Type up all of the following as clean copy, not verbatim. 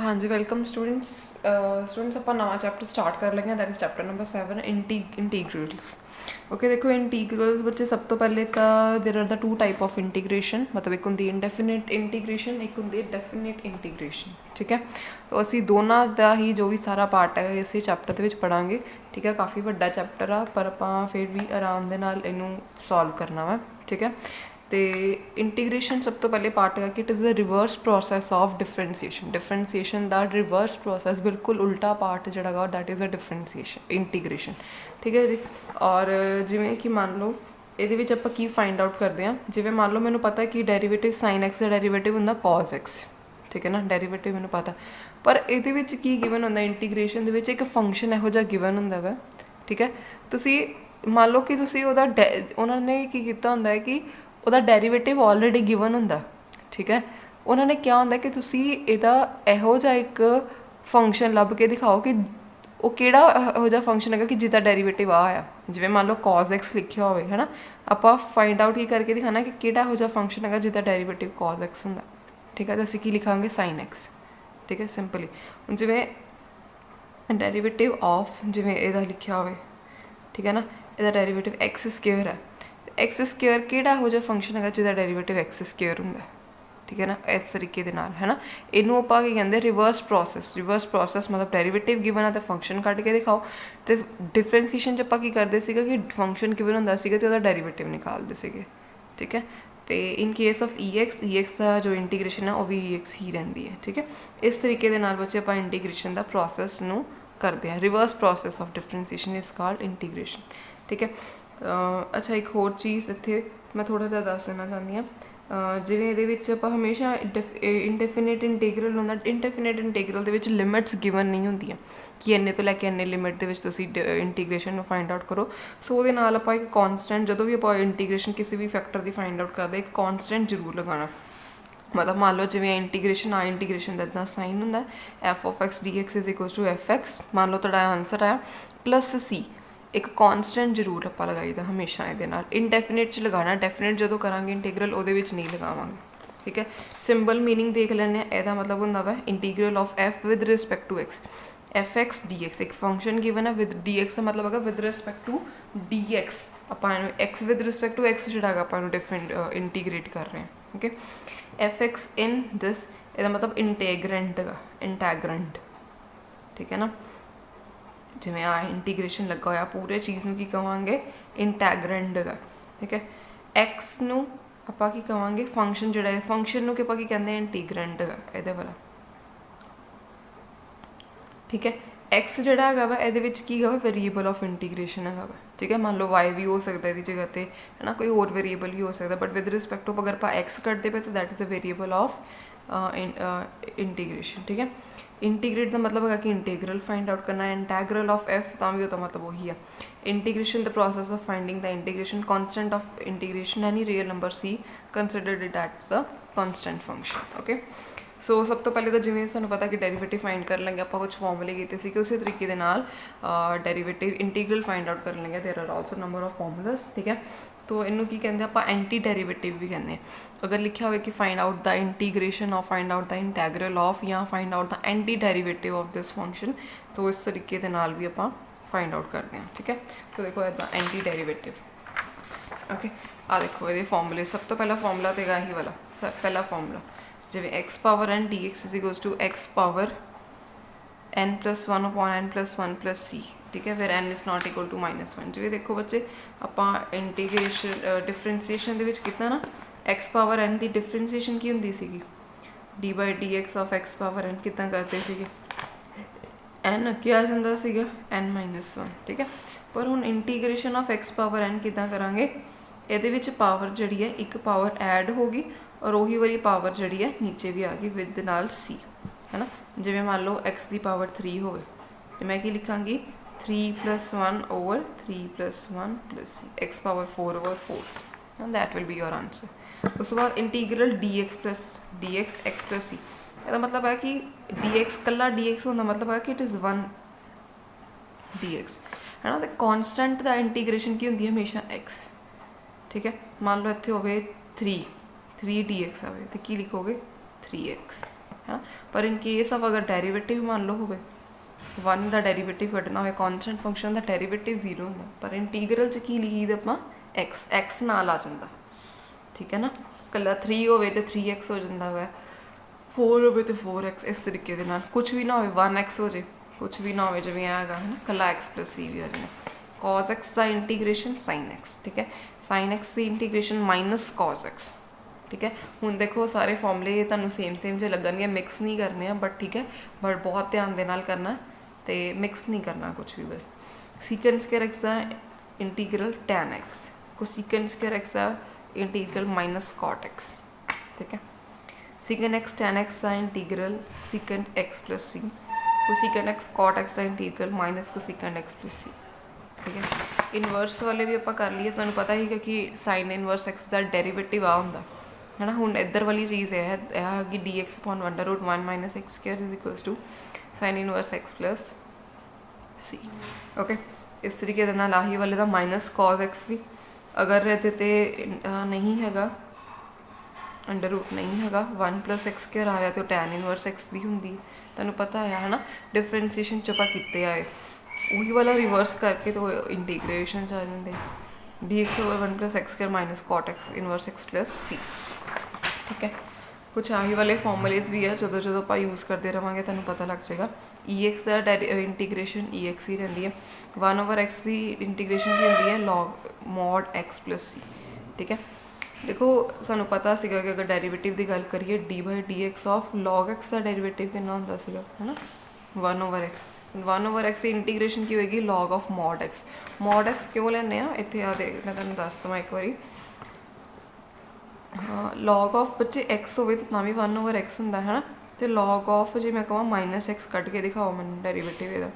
हाँ जी, welcome students ਆਪਾਂ नवा चैप्टर स्टार्ट कर लेंगे। That is chapter number 7 integrals. Okay, देखो इंटीग्रल्स बच्चे सब तो पहले तो there are the two type of integration, मतलब एक होंगी इंडेफिनिट इंटीग्रेशन, एक होंगी डेफिनिट इंटीग्रेशन। ठीक है, तो असी दोनों का ही जो भी सारा पार्ट है इस चैप्टर के पढ़ांगे। ठीक है, काफ़ी वड्डा चैप्टर आ पर आप फिर भी आराम के नाल इनू सॉल्व करना वा। ठीक है, तो इंटीग्रेशन सब तो पहले पार्ट है कि it is the reverse process of differentiation का रिवर्स प्रोसैस बिल्कुल उल्टा पार्ट जोड़ा that is a differentiation integration. ठीक है जी, और जिमें कि मान लो ये आप की फाइंड आउट करते हैं, जिमें मान लो मैंने पता कि डेरीवेटिव साइन एक्स का डेरीवेटिव होंगे कॉज एक्स। ठीक है ना, डेरीवेटिव मैंने पता, पर ये की गिवन होंगे इंटीग्रेशन के एक फंक्शन यहो जिहा गिवन होंगे वै। ठीक है, तुसी मान लो कि तुसी उन्होंने की किया होंगे है कि ਉਹਦਾ ਡੈਰੀਵੇਟਿਵ ਆਲਰੇਡੀ ਗਿਵਨ ਹੁੰਦਾ। ਠੀਕ ਹੈ, ਉਹਨਾਂ ਨੇ ਕਿਹਾ ਹੁੰਦਾ ਕਿ ਤੁਸੀਂ ਇਹਦਾ ਇਹੋ ਜਿਹਾ ਇੱਕ ਫੰਕਸ਼ਨ ਲੱਭ ਕੇ ਦਿਖਾਓ ਕਿ ਉਹ ਕਿਹੜਾ ਇਹੋ ਜਿਹਾ ਫੰਕਸ਼ਨ ਹੈਗਾ ਕਿ ਜਿਹਦਾ ਡੈਰੀਵੇਟਿਵ ਆ ਜਿਵੇਂ ਮੰਨ ਲਓ cos x ਲਿਖਿਆ ਹੋਵੇ ਹੈ ਨਾ, ਆਪਾਂ ਫਾਈਂਡ ਆਊਟ ਕੀ ਕਰਕੇ ਦਿਖਾਣਾ ਕਿ ਕਿਹੜਾ ਇਹੋ ਜਿਹਾ ਫੰਕਸ਼ਨ ਹੈਗਾ ਜਿਹਦਾ ਡੈਰੀਵੇਟਿਵ cos x ਹੁੰਦਾ। ਠੀਕ ਹੈ, ਤਾਂ ਅਸੀਂ ਕੀ ਲਿਖਾਂਗੇ sin x। ਠੀਕ ਹੈ, ਸਿੰਪਲੀ ਹੁਣ ਜਿਵੇਂ ਡੈਰੀਵੇਟਿਵ ਆਫ ਜਿਵੇਂ ਇਹਦਾ ਲਿਖਿਆ ਹੋਵੇ, ਠੀਕ ਹੈ ਨਾ, ਇਹਦਾ ਡੈਰੀਵੇਟਿਵ x ਸਕੁਅਰ ਹੈ। एक्स स्केयर किहड़ा हो जा फंक्शन है जिसका डेरीवेटिव एक्स स्केयर होंगे। ठीक है ना, इस तरीके के नाल है ना, इनू आप कहते रिवर्स प्रोसैस मतलब डेरीवेटिव गिवन है तो फंक्शन कट के दिखाओ। तो डिफरेंसीएशन च आप करते कि फंक्शन गिवन होंगे तो उसका डेरीवेटिव निकालते थे। ठीक है, तो in case of E x का जो इंटीग्रेशन है वह भी ई एक्स ही रही है। ठीक है, इस तरीके के नाल बच्चे आप इंटीग्रेशन का प्रोसैस नू करते हैं। Reverse process of differentiation is called integration. ठीक है, अच्छा एक होर चीज़ इत्थे मैं थोड़ा जिहा दस देना चाहती हाँ, जिवें इहदे विच आपां हमेशा इंडेफिनिट इंटीग्रल होंदा। इंडेफिनिट इंटीग्रल दे विच लिमिट्स गिवन नहीं होंदियां कि इन्ने तो लैके इन्ने लिमिट दे विच तुसीं इंटीग्रेशन नूं फाइंड आउट करो। सो उहदे नाल आपां एक कॉन्सटेंट जदों भी आपां इंटीग्रेशन किसी भी फैक्टर की फाइंड आउट करदे एक कॉन्सटेंट जरूर लगाना। मतलब मान लो जिवें इंटीग्रेशन इंटीग्रेशन का इतना साइन होंदा F of X D X is equal to F X. मान लो तुहाडा आंसर आया प्लस सी, एक कॉन्सटेंट जरूर आप लगाईदा हमेशा ये। इनडेफिनिट च लगाना, डेफिनिट जो करा इंटीग्रल वो नहीं लगावांगे। ठीक है, सिंबल मीनिंग देख लैने, यदा मतलब होंदा वा integral of F with respect to X. F X D X एक फंक्शन गिवन है विद डी एक्स का मतलब है with respect to D X. आप X with respect to X जोड़ा आप डिफरेंट इंटीग्रेट कर रहे हैं। Okay, F X in this यदा मतलब इंटेग्रेंट का इंटैग्रेंट। ठीक है ना, जिमें आ इंटीग्रेशन लगा हुआ पूरे चीज़ की कहांगे इंटैग्रेंट का। ठीक है, एक्स नू आपां की कहांगे फंक्शन जोड़ा है, फंक्शन नू आपां की कहते हैं इंटीग्रेंट का ये वाला। ठीक है, एक्स जोड़ा है वा ये की है वेरीएबल ऑफ इंटीग्रेशन है वा। ठीक है, मान लो वाई भी हो सकता है जगह पर है ना, कोई और वेरीएबल भी हो सकता है, बट विद रिस्पैक्ट टू अगर आप एक्स कटते पे तो that is a variable of integration. ठीक है, इंटीग्रेट का मतलब है कि इंटीग्रल फाइंड आउट करना है। इंटैग्रल ऑफ एफ तो भी मतलब वही है। Integration the process of finding the integration constant of integration any real number C considered it at the constant function. Okay, so सब तो पहले तो जिमें सानू पता कि डेरीवेटिव फाइंड कर लेंगे, आप कुछ फॉर्मूले किए थे उस तरीके के नाल डेरीवेटिव इंटीग्रल फाइंड आउट कर लेंगे। There are also number of formulas. ठीक है, तो इनू की कहते हैं आप एंटी डेरीवेटिव भी कहते हैं। अगर लिखा हुआ कि find out the integration of, find out the integral of, या find out the anti derivative of this function, तो इस तरीके के नाल भी आप फाइंड आउट करते हैं। ठीक है, तो देखो इदा एंटी डेरीवेटिव। ओके, आ देखो ये फॉर्मूले, सब तो पहला फॉर्मूला तो यही वाला पहला फॉर्मूला जिवें X power N D X is equals to X power N plus one upon N plus one plus C. ठीक है, फिर N is not equal to -1। जिवें देखो बच्चे आप इंटीग्रेशन डिफरेंसीएशन दे विच कितना ना एक्स पावर एन की डिफरेंसीएशन की होंदी सीगी D by D X of X power N कितना करते सीगे एन अगे आ जाता सीगा एन -1। ठीक है, पर हुण integration of X power N कितना करांगे, ये विच पावर जिहड़ी है एक पावर ऐड होगी और वही वाली पावर जिहड़ी है नीचे भी आ गई विद नाल सी है ना। जिवें मान लो एक्स की पावर 3 होवे तो मैं की लिखांगी 3 + 1 over 3 + 1 + c, x power 4 over 4 and that will be your answer. उसके बाद integral d x x plus c, इसका मतलब है कि डी एक्स कला डी एक्स होना मतलब है कि इट इज़ 1 डी एक्स है ना। तो कॉन्स्टेंट का इंटीग्रेशन की होंगी हमेशा एक्स। ठीक है, मान लो इतने हो 3 डी एक्स आए तो की लिखोगे 3x। है। पर इन केस ऑफ अगर डेरीवेटिव मान लो होवे 1 का डेरीवेटिव कढ़ना हो कॉन्सटेंट फंक्शन का डेरीवेटिव 0 होंगे, पर इंटीग्रल च की लिखी अपना एक्स नाल आ जाता, ठीक है ना। कला 3 हो तो 3x हो जाता है, 4 हो तो 4x, इस तरीके के कुछ भी ना हो 1x हो जाए, कुछ भी ना हो जिवें है ना कला x + c भी आ जाए। cos x का इंटीग्रेशन sin x, ठीक है, sin x की इंटीग्रेशन माइनस cos x, ठीक है। हुण देखो सारे फॉर्मूले तुहानूं सेम जो लगणगे, मिक्स नहीं करने, बट ठीक है, बट बहुत ध्यान दे नाल करना तो मिक्स नहीं करना कुछ भी। बस सीकन स्क्वायर x का integral tan x, cosecant square x का इंटीग्रल माइनस cot x, ठीक है। सीकन x tan x का integral secant x + c, cosecant x cot x का integral minus cosecant x + c, ठीक है। इनवर्स वाले भी आप कर लीए, तुहानूं पता ही कि साइन इनवर्स x का डेरीवेटिव आ हुंदा है ना। हुण इधर वाली चीज़ है कि dx/(1 - x² = sine inverse x + c, okay. इस तरीके आही वाले का माइनस cos x भी अगर ये नहीं है अंडर रूट नहीं है 1 + x² आ रहा तो tan इनवर्स x भी होंगी, तुहानूं पता है ना। डिफरेंसीएशन च आपां कीते आए वही वाला रिवर्स करके तो इंटीग्रेशन आ जाते dx/(1 + x² - cot x inverse x + c, ठीक है। कुछ आही वाले फॉर्मूलेज भी है, जो आप यूज़ करते रहेंगे तुहानूं पता लग जाएगा। ex का इंटीग्रेशन ex ही रही है, 1/x की इंटीग्रेशन की होंगी है log mod x + c, ठीक है। देखो सानू पता सीगा कि अगर डेरीवेटिव की गल करिए d/dx ऑफ log x का डेरीवेटिव कितना होंदा सीगा, है ना 1/x। 1/x की इंटीग्रेशन की होएगी log of mod x। mod x क्यों लैने इत्थे आ दे मैं तुहानूं दस दवां एक बारी। log ऑफ बच्चे x होवे तो भी 1/x होंदा है ना, तो log ऑफ जे मैं कहां -x कट के दिखाओ मैनूं डेरीवेटिव इहदा,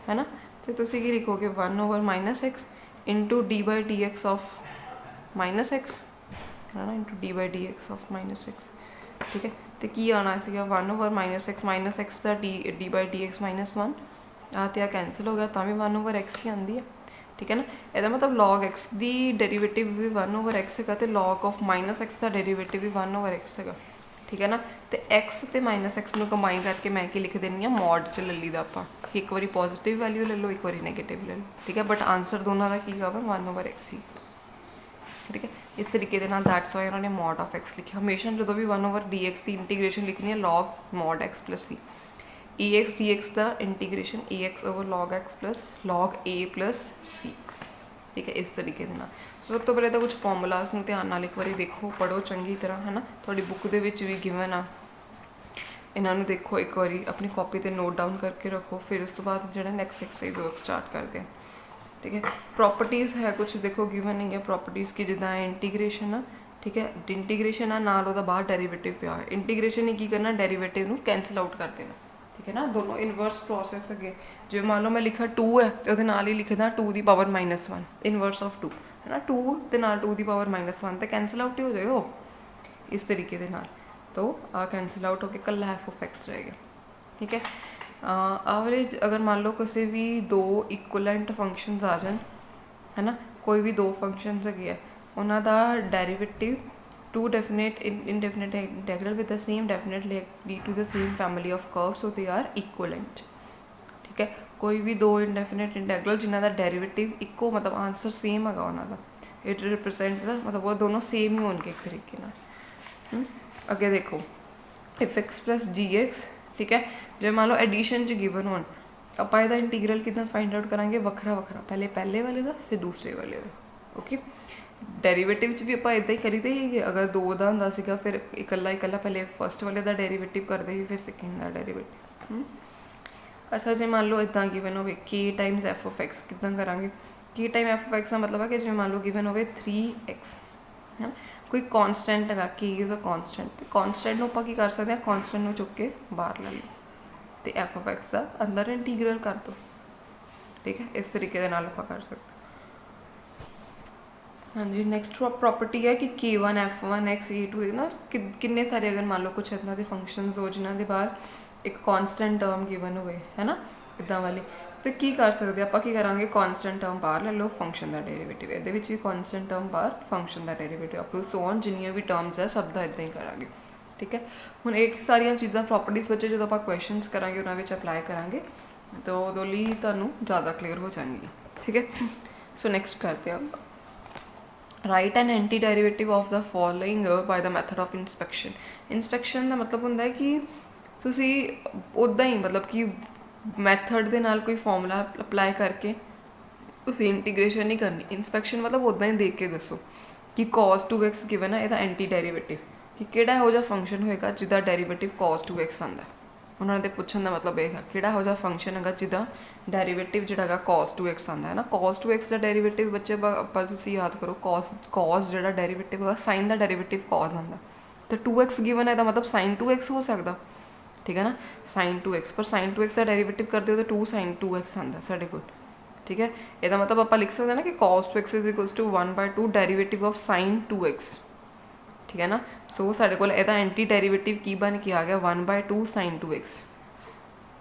है ना, तो तुसीं की लिखोगे 1/-x into d/dx of -x, है ना, इंटू d/dx ऑफ -x, ठीक है। तो की आना सीगा 1/-x -x का d/dx -1 आ तो कैंसल हो गया, तो भी 1/x ही आती है, ठीक है ना। यदा मतलब log x की डेरीवेटिव भी 1/x है, तो log ऑफ -x का डेरीवेटिव भी 1/x है, ठीक है ना। तो x तो -x में कंबाइन करके मैं कि लिख देनी मॉड च ले लीदा आप, एक बारी पॉजिटिव वैल्यू ले लो, एक बारी नेगेटिव ले लो, ठीक है। बट आंसर दोनों का की आवा 1/x ही, ठीक है। इस तरीके के दैट्स वाई उन्होंने मॉड ऑफ एक्स लिखा। हमेशा जो भी 1/dx की इंटीग्रेशन लिखनी है log mod x + c, ex dx का integration ex/log x + log a + c, ठीक है। इस तरीके के सब तो पहले तो कुछ फॉर्मूलाज में ध्यान नाल एक बार देखो, पढ़ो चंगी तरह, है ना। थोड़ी बुक दे विच भी गिवन आ, इन्होंने देखो एक बारी अपनी कॉपी पर नोट डाउन करके रखो, फिर उस तो बाद जो नैक्सट एक्सरसाइज वर्क स्टार्ट करते हैं, ठीक है। प्रॉपर्टीज़ है कुछ देखो गिवन नहीं है प्रॉपर्टीज़ की, जिदा इंटीग्रेशन आ, ठीक है, इंटीग्रेशन आ नाल ओहदा बाहर डेरीवेटिव पिया है, इंटीग्रेशन ही की करना डेरीवेटिव नूं कैंसल आउट कर देना, ठीक है ना। दोनों इनवर्स प्रोसैस है, जो मान लो मैं लिखा 2 है तो नाल ही लिखदा 2⁻⁻1 इनवर्स ऑफ 2, है ना, 2 के नाल 2⁻⁻1 तो कैंसल आउट ही हो जाएगा इस तरीके के नाल, तो आ कैंसल आउट होकर कल्ला f(x) रहेगा, ठीक है। आवरेज अगर मान लो किसी भी 2 इक्वलेंट फंक्शनस आ जाए, है ना, कोई भी 2 फंक्शनस है उन्हों का derivative 2 definite indefinite integral with the same definite lead to the same family of curves, so they are equivalent, ठीक है। कोई भी 2 इनडेफिनेट इंटैग्रल जिन्हों का डेरीवेटिव इको मतलब आंसर सेम है उन्होंने, इट रिप्रजेंट द मतलब वो दोनों सेम ही होंगे एक तरीके नाल। अगे देखो f(x + gx), ठीक है। जो मान लो एडिशन च गिवन हो आप इसका इंटीग्रल कितना फाइंड आउट करांगे वखरा वखरा, पहले वाले का फिर दूसरे वाले का, ओके। डेरीवेटिव च भी आप इदा ही करी थे, अगर 2 का होंदा सीगा फिर इकल्ला पहले फर्स्ट वाले का डेरीवेटिव करते ही फिर सैकेंड का डेरीवेटिव। अच्छा जो मान लो इदा गिवन हो k टाइम्स f(x), कितना करांगे k टाइम f(x) का मतलब है कि जो मान लो गिवन हो 3x, है ना, कोई कॉन्सटेंट है k इज़ अ कॉन्सटेंट, तो कॉन्सटेंट आप कर सकते हैं कॉन्सटेंट में चुक के बाहर ला लो, तो f(x) का अंदर इंटीग्रल कर दो, ठीक है। इस तरीके के नाल आप कर सकते। हाँ जी, नैक्सट प्रॉपर्टी है कि k1 f1 x a2 ना किन्ने सारे अगर मान लो कुछ इतना के फंक्शनस हो जिन्हों के बाहर एक कॉन्सटेंट टर्म गिवन हुए, है ना, इदा वाले, तो की कर सकते आप करा कॉन्सटेंट टर्म बाहर ले लो फंक्शन का डेरीवेटिव, ये भी कॉन्सटेंट टर्म बाहर फंक्शन का डेरीवेटिव अपू सो ऑन जिन्नियां भी टर्म्स है सब का इदा ही करा, ठीक है। हुण एक सारिया चीज़ां प्रॉपर्टीज़ बच्चे जो आप क्वेश्चनस करांगे उन्होंने अप्लाई करांगे तो उदों लिए तुहानूं ज़्यादा क्लीयर हो जाएगी, ठीक है। सो नैक्सट करते हैं right and anti derivative of the following bye the method of inspection. Inspection का मतलब होंदा है कि तुसी उदां ही मतलब कि मैथड दे नाल कोई फॉर्मूला अप्लाई करके तुसी इंटीग्रेशन नहीं करनी। इंस्पैक्शन मतलब उदां ही देख के दसो कि cos 2x गिवन है ਇਹਦਾ एंटी डेरीवेटिव कि ਕਿਹੜਾ ਇਹੋ ਜਿਹਾ फंक्शन होएगा जिदा डेरीवेटिव cos 2x आंदा। उन्होंने तो पुछण का मतलब यह है किहड़ा हो जा फंक्शन है जिदा डेरीवेटिव जो है cos 2x आंदा है ना। cos 2x का डेरीवेटिव बच्चे तुसीं याद करो cos जो डेरीवेटिव है साइन का डेरीवेटिव cos आंदा तो 2x गिवन है मतलब sin 2x हो सकता, ठीक है ना। sin 2x पर sin 2x का डेरीवेटिव करते हो तो 2 sin 2x आंदा साडे कोल, ठीक है। यदा मतलब आप लिख सकते हैं ना कि cos 2x is equals to 1/2 derivative of sin 2x, ठीक है ना। सो साडे कोल एदा एंटी डेरीवेटिव की बन के आ गया 1/2 sin 2x,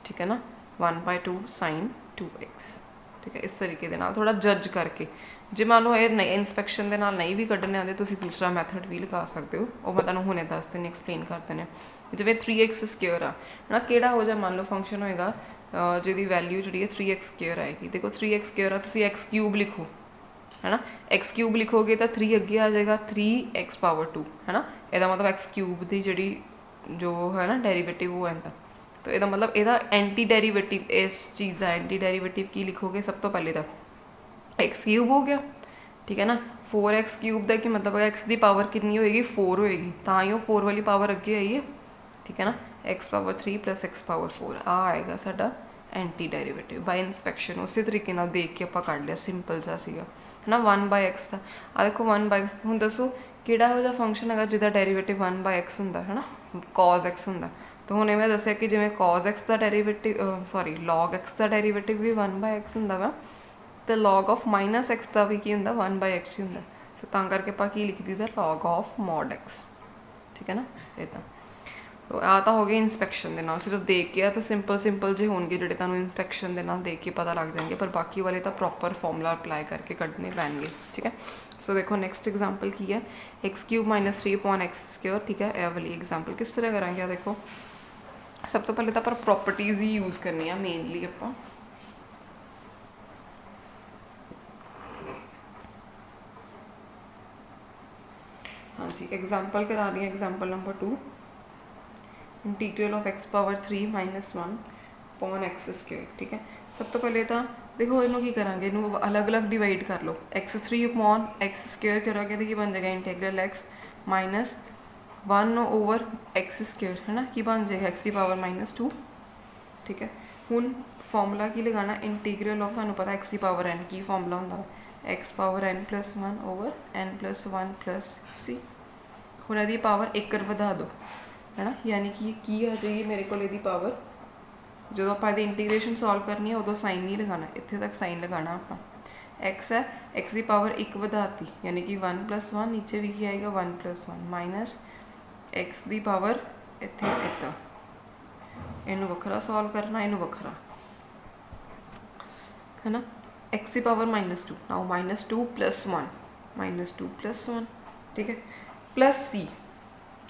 ठीक है ना। 1/2 sin 2x, ठीक है। इस तरीके के नाल थोड़ा जज करके जे मान लो ये नहीं इंस्पैक्शन के नाल नहीं भी कढ़ने आते तुसीं दूसरा मैथड भी लगा सकते हो, और मैं तुहानूं हुणे दस देने एक्सप्लेन कर देने। जिवें 3x स्क्वेयर आ है ना, किहड़ा हो जा मान लो फंक्शन होएगा जिहदी वैल्यू जी है 3x स्क्वेयर आएगी। देखो 3x स्क्वेयर आ तुसीं x क्यूब लिखो है ना, x क्यूब लिखोगे तो 3 अगे आ जाएगा 3x पावर 2 है ना। यदा मतलब x क्यूब की जी जो है ना डेरीवेटिव वो है तो यदा मतलब यदा एंटी डेरीवेटिव इस चीज़ का एंटी डेरीवेटिव की लिखोगे सब तो पहले तो x क्यूब हो गया, ठीक है ना। 4x क्यूब का कि मतलब x की पावर कितनी होएगी 4 होएगी, तो ही 4 वाली पावर अगे आई है, ठीक है ना। x power 3 plus x power 4 आ आएगा साडा एंटी डेरीवेटिव बाय इंस्पैक्शन। उस तरीके नाल देख के आप कर लिया, सिंपल सा सीगा है ना। 1/x था आ देखो 1/x हुण दसो किहड़ा हो जा फंक्शन है जिदा डेरीवेटिव 1/x हुंदा है ना, cos x हुंदा। तो हुणे मैं दस्सिया कि जिवें cos x का डेरीवेटिव सॉरी log x का डेरीवेटिव भी 1/x हुंदा वा तो log ऑफ माइनस x का भी की हुंदा 1/x ही हुंदा। सो तां करके आपां की लिख दीदा log ऑफ mod x, ठीक है ना। इदां तो आ तो हो गया इंस्पैक्शन के नाल, सिर्फ देख के तो सिंपल जो होंगे जोड़े तुहानूं इंस्पैक्शन के नाल देख के पता लग जाएंगे, पर बाकी वाले तो प्रॉपर फॉर्मूला अप्लाई करके कढ़ने पैणगे, ठीक है। सो देखो नैक्सट एग्जाम्पल की है x³ - 3/x², ठीक है। यह वाली एग्जाम्पल किस तरह करांगे देखो सब तो पहले तो आप प्रॉपर्टीज़ ही यूज़ करनी है मेनली आपां। हाँ जी एग्जाम्पल करा रही है example number 2 integral of x power 3 - 1/x², ठीक है। सब तो पहले तो देखो इनू की करांगे इनू अलग अलग डिवाइड कर लो x3/x² करोगे तो बन जाएगा इंटीग्रल x - 1/x² है ना, कि बन जाएगा x की पावर -2, ठीक है। हुण फॉर्मूला की लगाना इंटीग्रल ऑफ सानू पता x की पावर n की फॉर्मूला होंदा x पावर n+1/n+1+c। हुण इहदी पावर 1 वधा दो है ना, यानी कि की आ जाएगी मेरे को यदि पावर जो आप इंटीग्रेशन सॉल्व करनी है उदों साइन नहीं लगाना, इत्थे तक साइन लगाना आप x है x की पावर 1 वधाती यानी कि 1+1 नीचे भी की आएगा 1+1 माइनस x की पावर इत्थे इतना इनू वखरा सॉल्व करना इनू वखरा है ना। x की पावर -2 नाउ -2 + 1 ठीक है प्लस c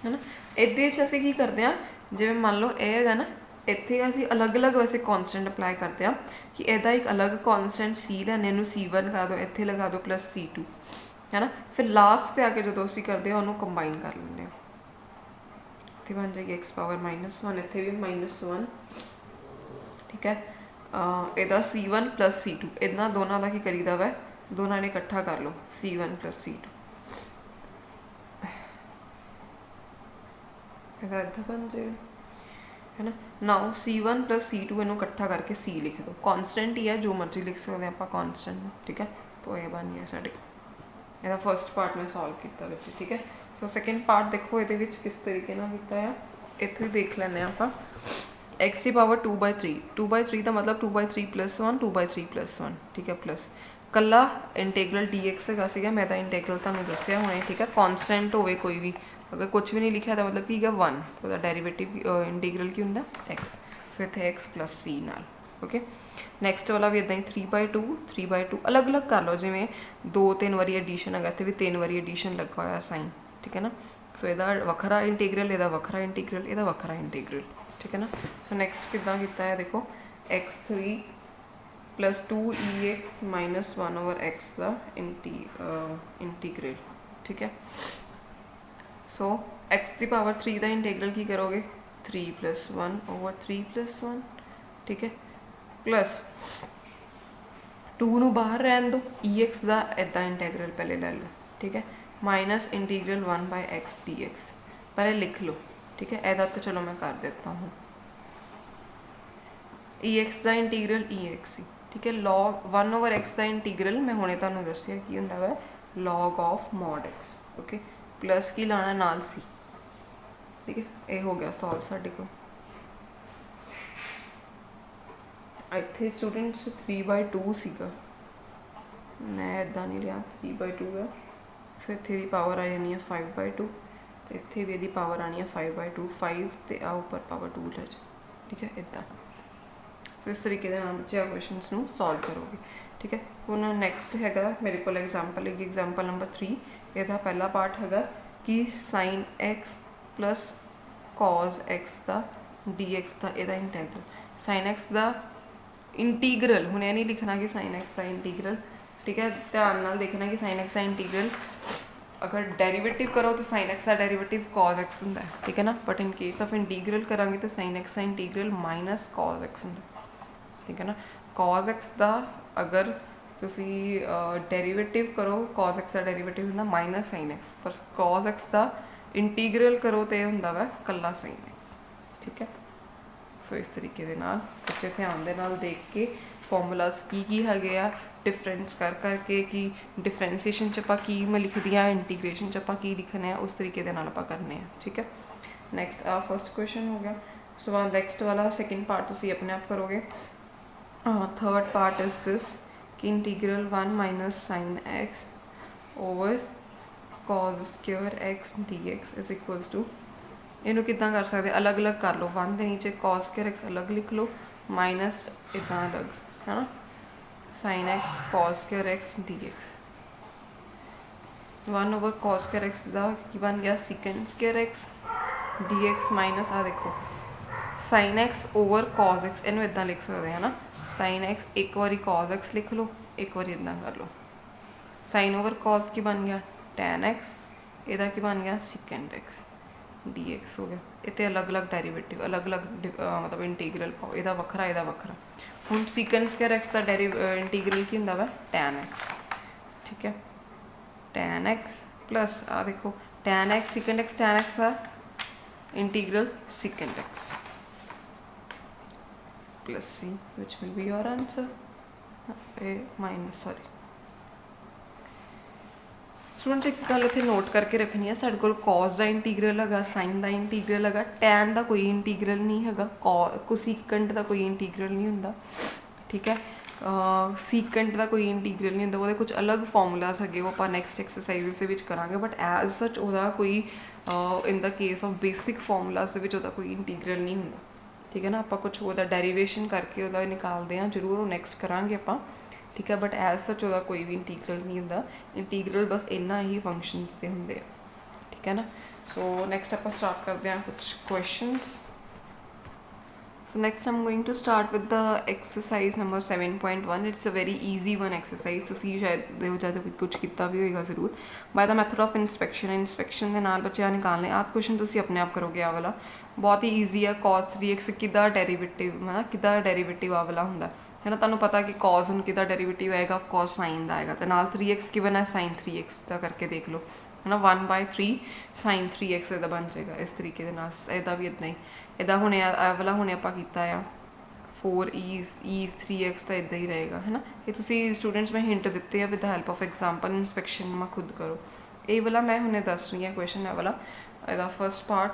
है ना। इहदे असीं की करते हैं जिवें मान लो यह है ना इत्थे असीं अलग अलग वैसे कॉन्सटेंट अप्लाई करते हैं कि इहदा एक अलग कॉन्सटेंट c लैने इनू c1 लगा दो इत्थे लगा दो प्लस c2 है ना। फिर लास्ट से आके जो असीं करते हैं उन्होंने कंबाइन कर लेंगे, इत्थे बन जाएगी x पावर -1 इत्थे भी -1 ठीक है। इहदा c1 + c2 इन्हां दोनों का की करीदा वै दोनों ने इकट्ठा कर लो c1 + c2 इदा बन जाएगा है ना। नाउ c1 + c2 इनू इकट्ठा करके c लिख दो, कॉन्सटेंट ही है जो मर्जी लिख सकते हैं आप कॉन्सटेंट ठीक है। तो ये बन गया साढ़े ਇਹਦਾ फर्स्ट पार्ट में सॉल्व किया बच्चे ठीक है। सो सैकेंड पार्ट देखो ये किस तरीके ना किया है इतों ही देख लें आप x की पावर 2/3 का मतलब 2/3 + 1 2/3 + 1 ठीक है प्लस कला इंटीग्रल dx है मैं तो इंटीग्रल तुम्हें दसिया होना ठीक है। कॉन्सटेंट होवे कोई भी अगर कुछ भी नहीं लिखा तो मतलब की 1 तो डेरीवेटिव इंटीग्रल की होंगे x। सो इतने x + c नाल ओके। नैक्सट वाला भी इदा ही 3/2 अलग अलग कर लो जिमें 2-3 बारी एडिशन है इतने भी 3 बारी एडिशन लगा हुआ साइन ठीक है ना। सो ਇਹਦਾ ਵੱਖਰਾ ਇੰਟੀਗਰਲ, ਇਹਦਾ ਵੱਖਰਾ ਇੰਟੀਗਰਲ, ਇਹਦਾ ਵੱਖਰਾ ਇੰਟੀਗਰਲ, ठीक है ना। सो नैक्सट कितना किया है देखो, x3 + 2ex - 1/x का इंटीग्रल, ठीक है। सो x³ का इंटीग्रल की करोगे 3 + 1/3 + 1, ठीक है, प्लस 2 नूं बाहर रहन दो, ex का इदा इंटीग्रल पहले ले लो, ठीक है, माइनस इंटीग्रल 1/x dx पहले लिख लो, ठीक है। ऐदा तो चलो मैं कर देता हूँ, ex का इंटीग्रल ex, ठीक है, log 1/x का इंटीग्रल मैं हुणे तुहानूं दस्सिया की हुंदा वा log of mod x, okay, plus की लाना नाल c, ठीक है। ये हो गया सॉल्व साडे कोल। इत्थे स्टूडेंट्स 3/2 सीगा, मैं इदा नहीं लिया, 3/2 है, सो इत्थे दी पावर आ जानी है 5/2, इत्थे भी यदि पावर आनी है 5/2, 5 तो आ उपर पावर 2 ले जाए, ठीक है, इदा। तो इस तरीके के नाल बच्चे क्वेश्चनस नूं सॉल्व करोगे, ठीक है। हुण नैक्सट हैगा मेरे को एग्जाम्पल, एक एग्जाम्पल नंबर 3, इहदा पहला पार्ट हैगा कि sin x + cos x का dx का इहदा इंटैग्रल, sin x का इंटीग्रल, हुण यह नहीं लिखना कि sin x का इंटीग्रल, ठीक है, ध्यान नाल देखना कि sin x का इंटीग्रल अगर डेरीवेटिव करो तो sin x का डेरीवेटिव cos x होंदा है, ठीक है ना, but in case of integral करांगे तो sin x का इंटीग्रल माइनस cos x होंदा, ठीक है ना। cos x का अगर तुसी डेरीवेटिव करो, cos x का डेरीवेटिव होंदा माइनस sin x, पर cos x का इंटीग्रल करो तो यह होंदा वा कल्ला sin x, ठीक है। सो इस तरीके दे नाल बच्चे ध्यान दे नाल देख के फॉर्मूलाज की हैगे आ, डिफरेंस कर करके कि डिफरेंसीएशन च आपां की मैं लिखदी हाँ, इंटीग्रेशन च आपां की लिखने हैं, उस तरीके दे नाल आपां करने हैं, ठीक है। नैक्सट आ फर्स्ट क्वेश्चन हो गया। सो नैक्सट वाला सेकेंड पार्ट तुसी अपने आप करोगे। थर्ड पार्ट इज दिस कि integral 1 - sin x over cos² x dx is equals to, इनू कितना कर सकते, अलग अलग कर लो, 1 के नीचे cos² x अलग लिख लो, माइनस इतना अलग, है ना, sin x cos² x dx, 1/cos² x का की बन गया sec² x dx माइनस आ देखो sin x over cos x, इनू इदा लिख सकते हैं ना, sin x एक बारी cos x लिख लो, एक बारी इदा कर लो, sin ओवर cos की बन गया tan x, इहदा की बन गया sec x dx हो गया। इतने अलग अलग डेरीवेटिव, अलग अलग मतलब इंटीग्रल पाओ, इहदा वखरा, इहदा वखरा। हुण sec² x का इंटीग्रल की हुंदा वा tan x, ठीक है, tan x प्लस आ देखो tan x sec x, tan x का integral sec x plus c which will be your answer, minus sorry students एक गल इत्थे नोट करके रखनी है, साडे कोल कॉस का इंटीग्रल है, साइन का इंटीग्रल है, टैन का कोई इंटीग्रल नहीं है, कोसीकेंट का कोई इंटीग्रल नहीं होंदा, ठीक है, सीकेंट का कोई इंटीग्रल नहीं होंदा, वो कुछ अलग फॉर्मूलाज है वो आप नैक्सट एक्सरसाइज के करांगे, बट एज सच वह कोई in the case of basic formulas के कोई इंटीग्रल नहीं होंदा, ठीक है ना। आप कुछ वो डेरीवेशन करके वो निकालते हैं, जरूर वो नैक्सट करांगे आप, ठीक है, बट एज सच वह कोई भी इंटीग्रल नहीं होंदा, इंटीग्रल बस इन्ना ही फंक्शनस के होंगे, ठीक है ना। सो नैक्सट आप स्टार्ट करते हैं कुछ questions. So next I am going to start with the exercise number 7.1। It's a very easy one exercise, तुसीं शायद ज़्यादा कुछ किया भी होएगा जरूर, by the method of inspection के नाल बच्चे निकालने। आप क्वेश्चन तुसीं अपने आप करोगे, आ वाला बहुत ही ईजी है, cos 3x किदा डेरीवेटिव है ना, किदा डेरीवेटिव आ वाला होंदा है ना, तुहानूं पता कि cos हुण किदा डेरीवेटिव आएगा, cos साइन का आएगा, तो नाल 3x की बना sin 3x का करके देख लो, है ना, 1/3 sin 3x इहदा बन जाएगा इस तरीके दे नाल, इहदा भी इदा ही, इहदा हुणे आ वाला हुणे आपां कीता आ 4e 3x तो इदा ही रहेगा, है ना। ये तुसीं स्टूडेंट्स में हिंट दिते हैं with the help of example, inspection में खुद करो। ये वाला मैं हुणे दस रही हूँ क्वेश्चन, है वाला इहदा फर्स्ट पार्ट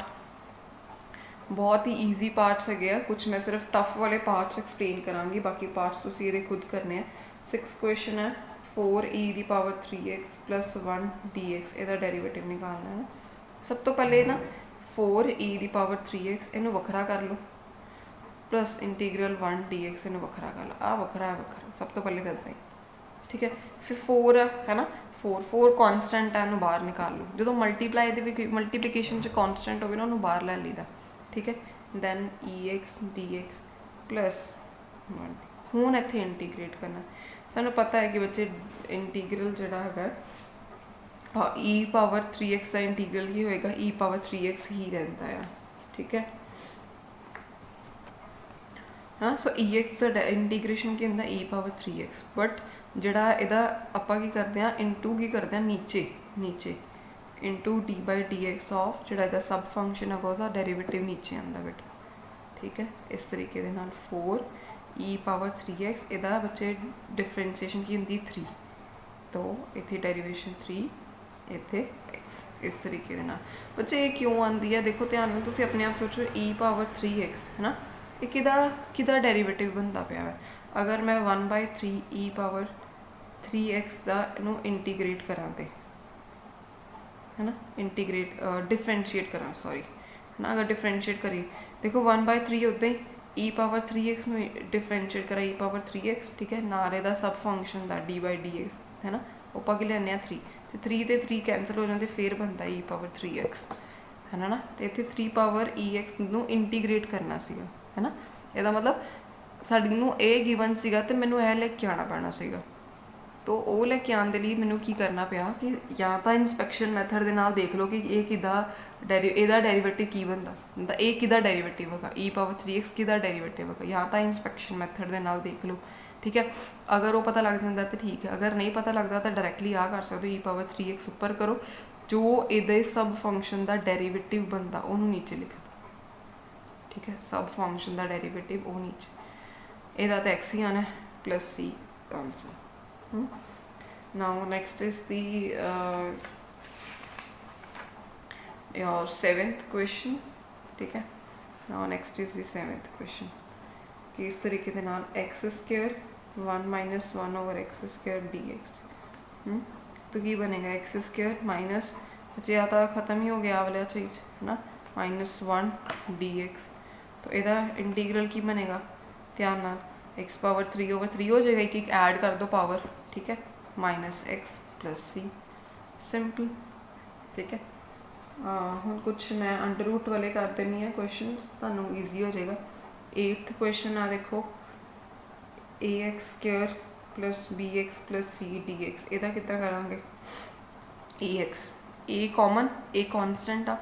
बहुत ही ईजी पार्ट्स है, कुछ मैं सिर्फ टफ वाले पार्ट्स एक्सप्लेन करांगी, बाकी पार्ट्स तुसीं इहदे खुद करने हैं। 6th क्वेश्चन है 4e⁻3x + 1 dx, इहदा डेरीवेटिव निकालना है। सब तो पहले ना 4e⁻3x इनू वखरा कर लो, प्लस इंटीग्रल 1 dx इनू वखरा कर लो, आ वखरा है वखरा, सब तो पहले तो इदां ही, ठीक है। फिर 4 है ना, 4 कॉन्सटेंट है, उन्होंने बाहर निकाल लो। जो मल्टीप्लाई ਦੇ ਵੀ ਮਲਟੀਪਲੀਕੇਸ਼ਨ 'ਚ ਕੌਨਸਟੈਂਟ ਹੋਵੇ ਨਾ ਉਹਨੂੰ ਬਾਹਰ ਲੈ ਲਈਦਾ, ਠੀਕ ਹੈ। Then EX DX plus 1। ਹੁਣ ਇੱਥੇ ਇੰਟੀਗ੍ਰੇਟ ਕਰਨਾ। ਸਾਨੂੰ ਪਤਾ ਹੈ ਕਿ ਬੱਚੇ ਇੰਟੀਗਰਲ ਜਿਹੜਾ ਹੈਗਾ e ਪਾਵਰ 3x ਦਾ ਇੰਟੀਗਰਲ ਹੀ ਹੋਏਗਾ, e ਪਾਵਰ 3x ਹੀ ਰਹਿੰਦਾ ਆ, ਠੀਕ ਹੈ। हाँ, सो EX ਦਾ ਇੰਟੀਗ੍ਰੇਸ਼ਨ ਕੀ ਹੁੰਦਾ, e ਪਾਵਰ 3x। ਬਟ ਜਿਹੜਾ ਇਹਦਾ ਆਪਾਂ ਕੀ ਕਰਦੇ ਆ, ਇਨਟੂ ਕੀ ਕਰਦੇ ਆ, ਨੀਚੇ ਇਨਟੂ d/dx ਆਫ ਜਿਹੜਾ ਇਹਦਾ ਸਬ ਫੰਕਸ਼ਨ ਹੈਗਾ ਉਹਦਾ ਡੈਰੀਵੇਟਿਵ ਨੀਚੇ ਆਉਂਦਾ ਬੇਟਾ, ਠੀਕ ਹੈ। ਇਸ ਤਰੀਕੇ ਦੇ ਨਾਲ 4 e ਪਾਵਰ 3x, ਇਹਦਾ ਬੱਚੇ ਡਿਫਰੈਂਸ਼ੀਏਸ਼ਨ ਕੀ ਹੁੰਦੀ 3, तो इतने डेरीवेशन 3, इतने x। इस तरीके ਦੇ ਨਾਲ ਬੱਚੇ ਇਹ ਕਿਉਂ ਆਉਂਦੀ ਹੈ, ਦੇਖੋ ਧਿਆਨ ਨਾਲ ਤੁਸੀਂ ਆਪਣੇ ਆਪ ਸੋਚੋ। e ਪਾਵਰ 3x है ना, ਇਹ ਕਿਹਦਾ ਡੈਰੀਵੇਟਿਵ ਬਣਦਾ ਪਿਆ ਹੈ। ਅਗਰ ਮੈਂ 1/3 e ਪਾਵਰ 3x ਦਾ ਇਹਨੂੰ ਇੰਟੀਗ੍ਰੇਟ ਕਰਾਂ ਤੇ है ना, इंटीग्रेट डिफरेंशिएट करा, सॉरी है ना। अगर डिफरेंशिएट करिए, देखो 1/3 उदा ही e पावर 3x में डिफरेंशिएट करा e पावर 3x, ठीक है। नारे का सब फंक्शन का d/dx है ना, ਆਪਾਂ ਕੀ ਲੈਂਦੇ ਆ 3, ਤੇ 3 ਤੇ 3 ਕੈਂਸਲ ਹੋ ਜਾਂਦੇ, ਫਿਰ ਬਣਦਾ e ਪਾਵਰ 3x ਹੈ ਨਾ। ਤੇ ਇੱਥੇ 3 ਪਾਵਰ ex ਨੂੰ ਇੰਟੀਗ੍ਰੇਟ ਕਰਨਾ ਸੀਗਾ, ਹੈ ਨਾ। ਇਹਦਾ ਮਤਲਬ ਸਾਡੀ ਨੂੰ ਇਹ ਗਿਵਨ ਸੀਗਾ ਤੇ ਮੈਨੂੰ ਇਹ ਲੈ ਕੇ ਆਉਣਾ ਪੈਣਾ ਸੀਗਾ। तो वो लेके आने लिए मैंने की करना पिया कि या तो इंस्पैक्शन मैथड के नाल देख लो कि ये किदा डेरीवेटिव की बनता, ये किदा डेरीवेटिव होगा, e पावर 3x किदा डेरीवेटिव होगा, या तो इंस्पैक्शन मैथड के नाल देख लो, ठीक है। अगर वो पता लग जाता तो ठीक है, अगर नहीं पता लगता तो डायरैक्टली आ कर सकते हो, e पावर 3x उपर करो, जो ये सब फंक्शन का डेरीवेटिव बनता उन्होंने नीचे लिख दो, ठीक है। सब फंक्शन का डेरीवेटिव वो नीचे, यदा तो x ही आना plus c answer. Now next is the your 7th question, ठीक है। Now next is the 7th question कि इस तरीके के नाल x² 1 - 1/x² dx। तो की बनेगा x² माइनस, या तो ख़त्म ही हो गया वाला चीज़ है ना, -1 dx। तो यदा इंटीग्रल की बनेगा, ध्यान नाल x पावर 3/3 हो जाएगा, एक ऐड कर दो पावर, ठीक है। -x + c, सिंपल, ठीक है। हम कुछ मैं अंडर रूट वाले कर देनी है क्वेश्चन, तुहानू ईजी हो जाएगा। 8th क्वेश्चन आ देखो, ax² + bx + c dx। ਇਹਦਾ ਕਿੱਦਾਂ ਕਰਾਂਗੇ, ax a common, a constant आ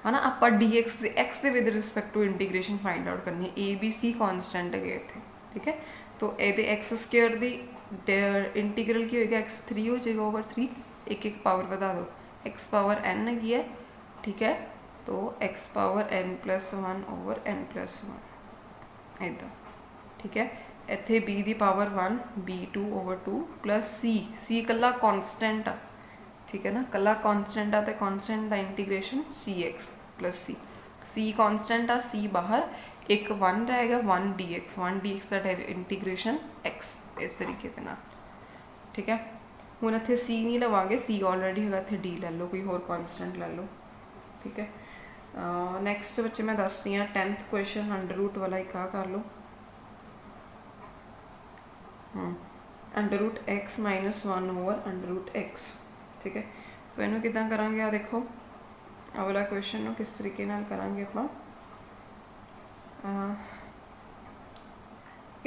है ना, आप dx ਦੇ x ਦੇ with respect to integration find out करनी है। a b c कॉन्सटेंट है इतने, ठीक है। तो ये x² की इंटीग्रल की होएगा, x3 हो जाएगा ओवर 3, एक पावर बता दो, x पावर n है, ठीक है। तो x power n + 1 over n + 1 इदा, ठीक है। इतने b की power 1 b2 over 2 plus c कला कॉन्सटेंट आ, ठीक है ना, कला कॉन्सटेंट आ, तो कॉन्सटेंट का इंटीग्रेशन cx + c कॉन्सटेंट आ, c बाहर, एक 1 रहेगा 1 dx का इंटीग्रेशन x, इस तरीके के नाल, ठीक है। हुण इत्थे c नहीं लवांगे, c ऑलरेडी है, इत्थे d ले लो, कोई होर कॉन्सटेंट ले लो, ठीक है। नैक्सट बच्चे मैं दस रही हाँ 10th क्वेश्चन अंडर रूट वाला एक कर लो, under root x - 1 over under root x, ठीक है। सो इनू किदां करांगे, आ देखो आ वाला क्वेश्चन किस तरीके नाल करांगे आपां,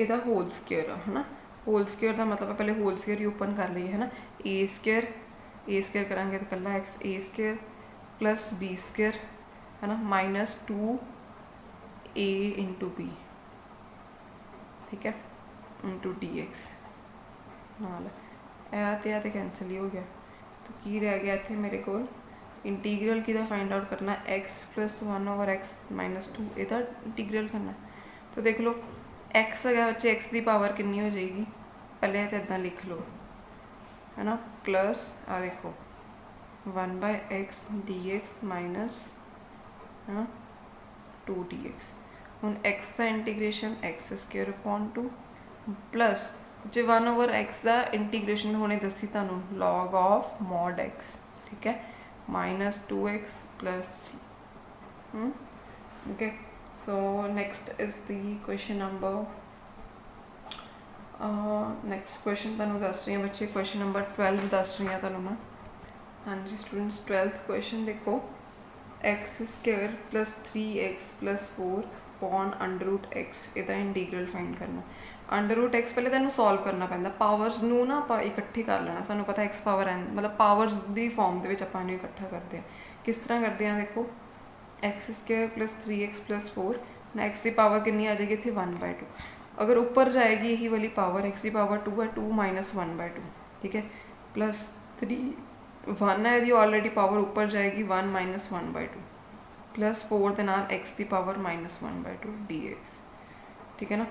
ਇਹਦਾ होल स्क्वायर है ना, होल स्क्वायर का मतलब पहले होल स्क्वायर ही ओपन कर लीए है ना। ए स्क्वायर करांगे तो कला x a² + b² है ना, -2a × b, ठीक है, × dx नाल ए तो कैंसल ही हो गया। तो की रह गया इत्थे मेरे को इंटीग्रल की फाइंड आउट करना, x + 1 ओवर x - 2 ਇਹਦਾ इंटीग्रल करना। तो देख लो x है बच्चे, x की पावर कितनी हो जाएगी, पहले तो इदा लिख लो है ना, प्लस आ देखो 1/x dx - 2 dx। हुण x का इंटीग्रेशन x² / 2 प्लस जो 1 ओवर x का इंटीग्रेशन होने दसी तुहानू log ऑफ mod x, ठीक है, -2x + c, okay. So next is the question number next question तुहानूं दस रही बच्चे, क्वेश्चन नंबर 12 दस रही तुहानूं मैं। हाँ जी स्टूडेंट्स, 12th क्वेश्चन देखो, X square plus 3x plus 4 upon under root X, इसका इंटीग्रल फाइंड करना। अंडर रूट एक्स पहले तेनों सॉल्व करना पैंदा, पावर्स नूं ना आपां इकट्ठी कर लेना। सानूं पता एक्स पावर n मतलब पावर्स की फॉर्म दे विच आपां इहनूं इकट्ठा करते हैं। किस तरह करते हैं देखो, X square plus 3x plus 4 ना एक्स की पावर कितनी आ जाएगी इतने 1/2। अगर ऊपर जाएगी यही वाली पावर एक्स की पावर 2 है, 2 माइनस 1/2, ठीक है, प्लस 3 1 है यदि ऑलरेडी पावर ऊपर जाएगी 1 माइनस 1/2 प्लस 4 के नाल एक्स की पावर माइनस 1/2 dx, ठीक है ना।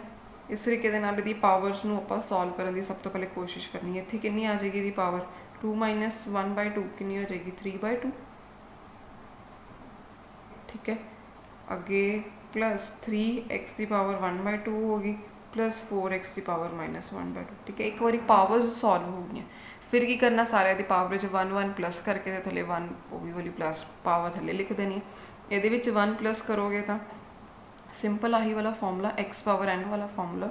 इस तरीके के नाल यदि पावर्स नूं आपां सॉल्व करने की सब तो पहले कोशिश करनी है। इत्थे कितनी आ जाएगी यदि पावर 2 माइनस 1/2 कितनी हो जाएगी 3/2, ठीक है। अगे प्लस 3x की पावर 1/2 होगी प्लस 4x की पावर माइनस 1/2, ठीक है। एक बार पावर्स सॉल्व हो गई, फिर की करना, सारे की पावर 1 1 प्लस करके तो थले 1 वो वाली प्लस पावर थले लिख देनी। ये 1 प्लस करोगे तो सिंपल आही वाला फॉर्मूला x पावर n वाला फॉर्मूला,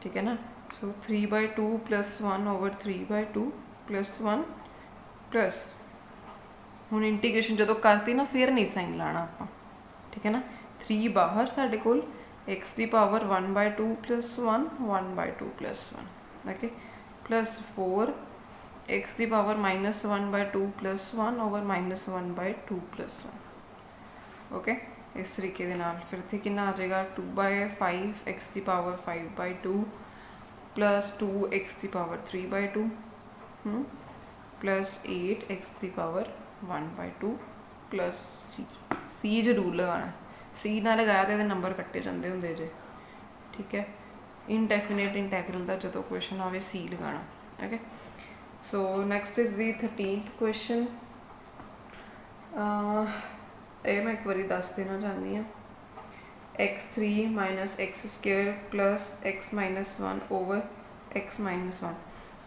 ठीक है ना। सो 3/2 प्लस 1 ओवर 3/2 प्लस 1 प्लस हुण इंटीग्रेशन जो करती ना फिर नहीं साइन लाना आप, ठीक है ना। 3 बाहर साढ़े कोल एक्स की power 1/2 plus 1 1/2 plus 1, okay, plus 4 x की power minus 1/2 plus 1 over minus 1/2 plus 1, okay. इस तरीके के नाल फिर इत्थे कितना आ जाएगा 2/5 एक्स की पावर 5/2 प्लस 2 एक्स की पावर 3/2 प्लस 8 एक्स की पावर 1/2 प्लस सी जरूर लगाना, सी ना लगाया तो नंबर कट्टे जाते होंगे जे, ठीक है। इनडेफिनेट इंटैग्रल का जो क्वेश्चन आए सी लगाना, okay. So next is the 13th question. ये मैं एक बार दस देना चाहती हाँ, x3 minus x square plus x minus 1 over x minus 1।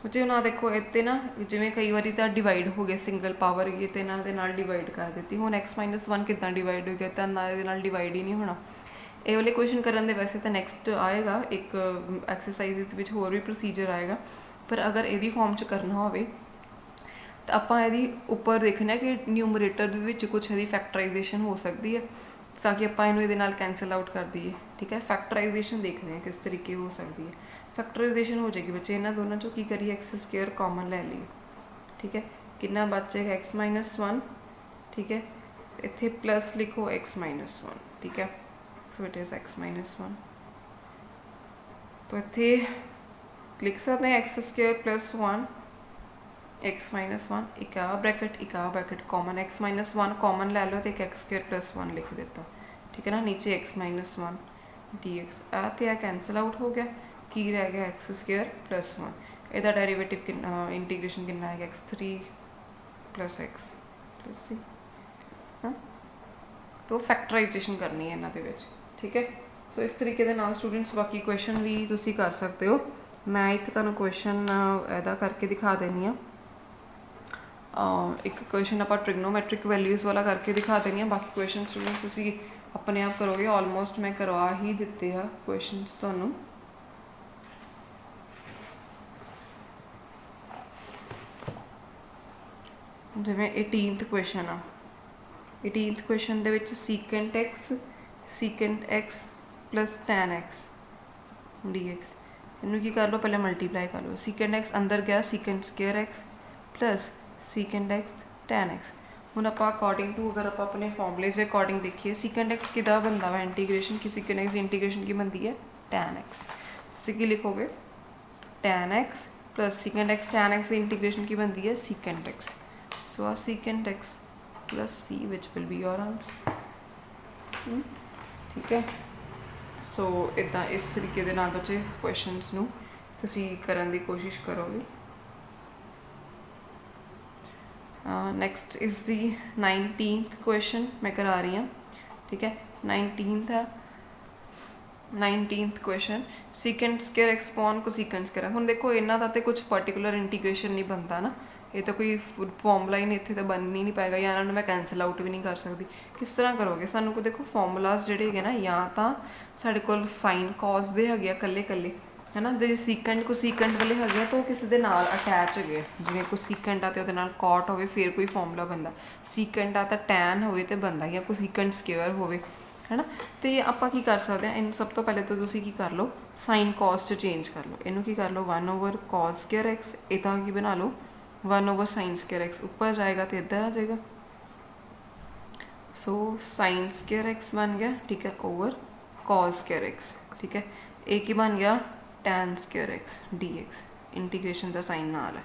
बच्चे ना देखो इतने ना जिमें कई बार तो डिवाइड हो गया, सिंगल पावर गई तो इन्हों के डिवाइड कर दी। हूँ x माइनस 1 कितना डिवाइड हो गया, तो नाल डिवाइड ही नहीं होना। ये वाले क्वेश्चन करने दे वैसे तो नैक्सट आएगा एक एक्सरसाइज होर भी प्रोसीजर आएगा, पर अगर यदि फॉर्म च करना हो तो आप यदि उपर देखना कि न्यूमरेटर कुछ यदि फैक्टराइजेशन हो सकती है, ताकि आप ये कैंसल आउट कर दीए, ठीक है। फैक्टराइजेशन देखते हैं किस तरीके हो सकती है। फैक्टराइजेशन हो जाएगी बच्चे, इन्होंने दोनों चो की करिए एक्स स्क्वेयर कॉमन ले लीए, ठीक है। कितना बचेगा एक्स माइनस 1, ठीक है, इतने प्लस लिखो एक्स माइनस 1, ठीक है। So it is x minus 1, तो इतने लिख सकते हैं x square plus 1 x minus 1, एक आ bracket common, x minus 1 common ले लो तो एक एक्स स्क्वेयर प्लस 1 लिख देता, ठीक है ना। नीचे एक्स माइनस 1 डी एक्स आ तो कैंसल आउट हो गया, की रह गया एक्स स्क्वेयर प्लस 1। यदा डेरीवेटिव कि इंटीग्रेशन कितना है x3 प्लस एक्स प्लस सी, हाँ। तो फैक्टराइजेशन करनी है इन्हों के, ठीक है। सो इस तरीके के नाल स्टूडेंट्स बाकी क्वेश्चन भी तुसी कर सकते हो। मैं एक तुहानूं क्वेश्चन इहदा करके दिखा देनी हाँ। एक क्वेश्चन आप ट्रिग्नोमैट्रिक वैल्यूज़ वाला करके दिखा देनी है, बाकी क्वेश्चन स्टूडेंट्स तुसी अपने आप करोगे। ऑलमोस्ट मैं करवा ही दिते हैं क्वेश्चन तुहानूं। जिवें 18th क्वेश्चन आ, 18th क्वेश्चन दे विच secant x plus tan x D x, इनू की कर लो पहले मल्टीप्लाई कर लो। सीकेंट एक्स अंदर गया secant square x plus secant X tan x. हुण आप अकॉर्डिंग टू अगर आप अपने फॉर्मूले के अकॉर्डिंग देखिए सीकेंट एक्स किदा बनता वा इंटीग्रेशन की, सीकेंट एक्स इंटीग्रेशन की बनती है टैन एक्स। तुसीं की लिखोगे tan X plus secant X, tan X की इंटीग्रेशन की बनती है सीकेंट एक्स। सो आ secant x plus C which will be your answer, ठीक है। सो इदा इस तरीके के नाल बच्चे क्वेश्चनस नूं तुसीं करन दी कोशिश करोगे। Next is the 19th question मैं करा रही हूँ, ठीक है। 19th है 19th question, secant square X upon को सीकेंट स्क्वेयर। हुण देखो इन्हां दा ते कुछ पर्टिकुलर इंटीग्रेशन नहीं बनता ना, ये तो कोई फॉर्मूला ही नहीं, इतने तो बन ही नहीं पाएगा, या इन्होंने मैं कैंसल आउट भी नहीं कर सकती। किस तरह करोगे? सानू को देखो फॉर्मूलाज ਜਿਹੜੇ ਹੈਗੇ ਨਾ, ਜਾਂ ਤਾਂ ਸਾਡੇ ਕੋਲ ਸਾਈਨ ਕੌਸ ਦੇ ਹੈਗੇ ਆ ਕੱਲੇ ਕੱਲੇ, है ना। ਜੇ ਸੀਕੈਂਟ ਕੋ ਸੀਕੈਂਟ ਵਾਲੇ ਹੈਗੇ ਆ ਤਾਂ ਉਹ ਕਿਸੇ ਦੇ ਨਾਲ ਅਟੈਚ ਹੈਗੇ, ਜਿਵੇਂ ਕੋਈ ਸੀਕੈਂਟ ਆ ਤੇ ਉਹਦੇ ਨਾਲ ਕਾਟ ਹੋਵੇ ਫਿਰ ਕੋਈ ਫਾਰਮੂਲਾ ਬਣਦਾ, ਸੀਕੈਂਟ ਆ ਤਾਂ ਟੈਨ ਹੋਵੇ ਤੇ ਬਣਦਾ, ਜਾਂ ਕੋਈ ਸੀਕੈਂਟ ਸਕੁਅਰ ਹੋਵੇ, है ना। तो ये ਆਪਾਂ ਕੀ ਕਰ ਸਕਦੇ ਹਾਂ, ਇਹਨੂੰ ਸਭ ਤੋਂ ਪਹਿਲੇ ਤਾਂ ਤੁਸੀਂ ਕੀ ਕਰ ਲਓ, ਸਾਈਨ ਕੌਸ 'ਚ ਚੇਂਜ ਕਰ ਲਓ। ਇਹਨੂੰ ਕੀ ਕਰ ਲਓ 1/cos ਸਕੁਅਰ x, ਇਹਦਾ ਕੀ ਬਣਾ ਲਓ 1/sin ਸਕੁਅਰ x, ਉੱਪਰ ਜਾਏਗਾ ਤੇ ਇੱਦਾਂ ਆ ਜਾਏਗਾ। ਸੋ sin ਸਕੁਅਰ x ਬਣ ਗਿਆ, ਠੀਕ ਹੈ, ਓਵਰ cos ਸਕੁਅਰ x, ਠੀਕ ਹੈ। ਇਹ ਕੀ ਬਣ ਗਿਆ tan square x dx, integration ਦਾ ਸਾਈਨ ਨਾਲ ਹੈ,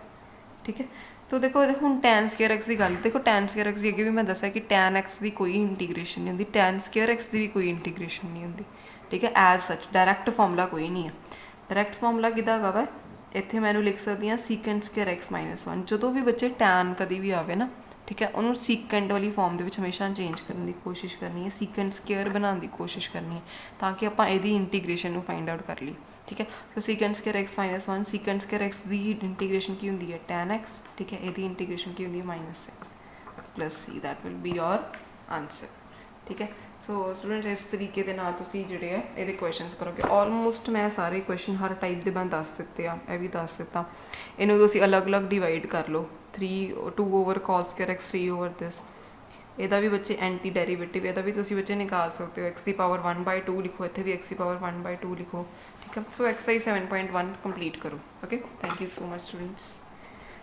ਠੀਕ ਹੈ। तो देखो ਹੁਣ tan ਸਕੁਅਰ x ਦੀ ਗੱਲ, ਦੇਖੋ tan ਸਕੁਅਰ x ਦੀ ਅੱਗੇ ਵੀ ਮੈਂ ਦੱਸਿਆ ਕਿ tan x ਦੀ ਕੋਈ ਇੰਟੀਗ੍ਰੇਸ਼ਨ ਨਹੀਂ ਹੁੰਦੀ, tan ਸਕੁਅਰ x ਦੀ ਵੀ ਕੋਈ ਇੰਟੀਗ੍ਰੇਸ਼ਨ ਨਹੀਂ ਹੁੰਦੀ, ਠੀਕ ਹੈ। ਐਜ਼ ਸੱਚ ਡਾਇਰੈਕਟ ਫਾਰਮੂਲਾ ਕੋਈ ਨਹੀਂ ਹੈ। ਡਾਇਰੈਕਟ ਫਾਰਮੂਲਾ ਕਿੱਦਾਂ ਹੈਗਾ ਵਾ, ਇੱਥੇ ਮੈਂ ਇਹਨੂੰ ਲਿਖ ਸਕਦੀ ਹਾਂ ਸੀਕੈਂਟ ਸਕੁਅਰ x - 1। ਜਦੋਂ ਵੀ ਬੱਚੇ tan ਕਦੀ ਵੀ ਆਵੇ ਨਾ, ਠੀਕ ਹੈ, ਉਹਨੂੰ ਸੀਕੈਂਟ ਵਾਲੀ ਫਾਰਮ ਦੇ ਵਿੱਚ ਹਮੇਸ਼ਾ ਚੇਂਜ ਕਰਨ ਦੀ ਕੋਸ਼ਿਸ਼ ਕਰਨੀ ਹੈ, ਸੀਕੈਂਟ ਸਕੁਅਰ ਬਣਾਉਣ ਦੀ ਕੋਸ਼ਿਸ਼ ਕਰਨੀ ਹੈ, ਤਾਂ ਕਿ ਆਪਾਂ ਇਹਦੀ ਇੰਟੀਗ੍ਰੇਸ਼ਨ ਨੂੰ ਫਾਈਂਡ ਆਊਟ ਕਰ ਲਈਏ, ठीक है। तो secant square x - 1, secant square x की इंटीग्रेशन की होंगी है tan x, ठीक है, ये इंटीग्रेशन की होंगी है -x + c, that will be your answer, ठीक है। सो स्टूडेंट्स इस तरीके के नाल तुसी जिहड़े है इहदे क्वेश्चनस करोगे। ऑलमोस्ट मैं सारे क्वेश्चन हर टाइप के मैं दस दिते आ, यह भी दस दिता। इन्हूं तुसी अलग अलग डिवाइड कर लो, 2/cos स्क्वायर x, 3/this। ਇਹਦਾ ਵੀ ਬੱਚੇ ਐਂਟੀ ਡੈਰੀਵੇਟਿਵ, ਇਹਦਾ ਵੀ ਤੁਸੀਂ ਬੱਚੇ ਨਿਕਾਲ ਸਕਦੇ ਹੋ, x ਦੀ ਪਾਵਰ 1/2 ਲਿਖੋ, ਇੱਥੇ ਵੀ x ਦੀ ਪਾਵਰ 1/2 ਲਿਖੋ, ਠੀਕ ਹੈ। ਸੋ ਐਕਸਰਸਾਈਜ਼ 7.1 ਕੰਪਲੀਟ ਕਰੋ। Okay, thank you so much students.